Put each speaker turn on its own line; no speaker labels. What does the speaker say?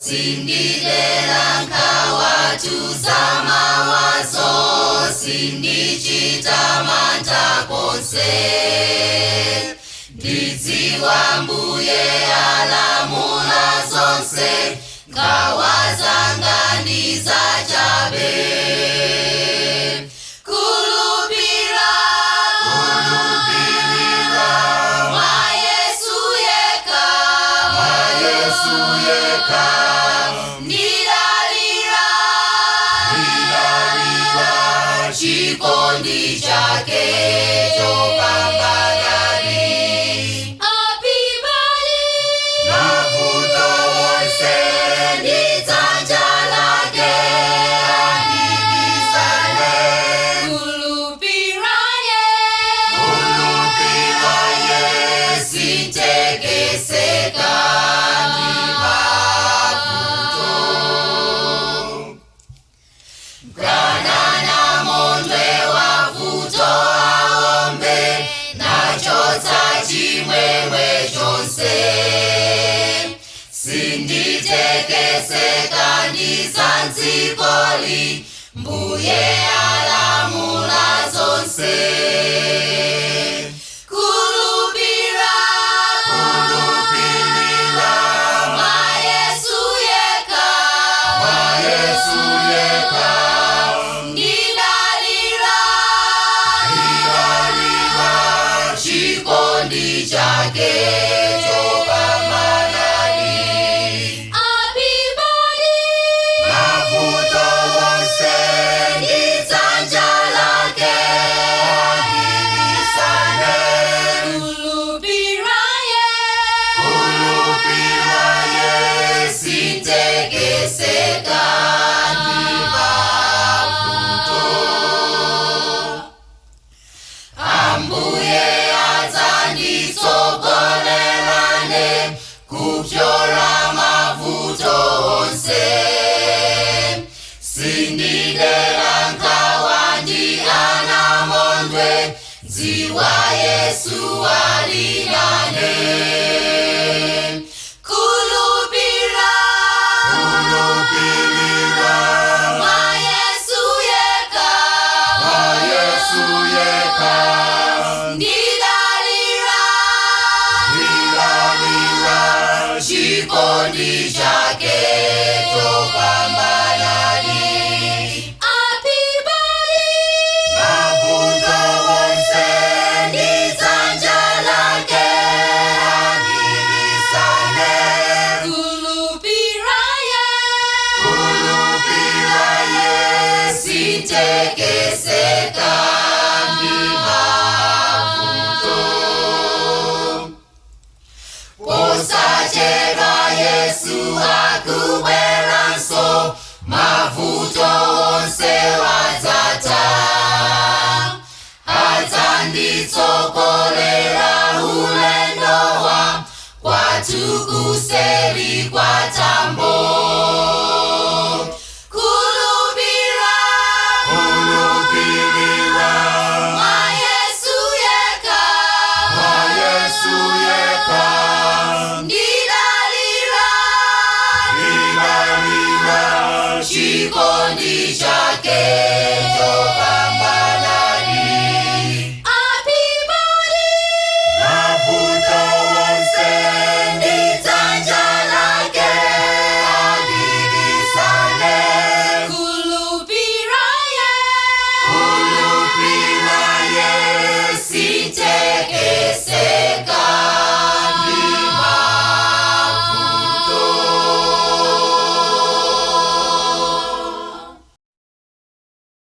Sindilera nkawatu samawazo, sindichita mantha konse. Ndidziwa Mbuye alamula zonse, nkhawa zanga ndizachabe. Kulupira mwa Yesu yekha, ndidalira chikondi chake chopambanadi. Apibali mavuto wonse ndidzanja lake andibisane. Kulupira sintekeseka ndimavuto. Ganana mondwe wavuto aombe, nachotsa chimwemwe chonse. Sinditekeseka ndisanzikoli, Mbuye alamula zonse. Kulupira mwa Yesu yekha, ndidalira chikondi chake chopambanadi. Apibali mavuto wonse ndidzanja lake andibisane. Kulupira sintekeseka ndimavuto. Ambuye adzanditsogolerane kupyola mavuto onse. Sindidera nkhawa ndi anamondwe, dziwa Yesu ali nane. Kulupira mwa Yesu yekha, ndidalira chikondi chake chopambanadi. Apibali mavuto wonse ndidzanja lake andibisane. Kulupira sintekeseka ndimavuto. Posachedwa Yesu akubweranso, mavuto onse wadzatha. Adzanditsogolera ulendo wa kwathu kuseri kwa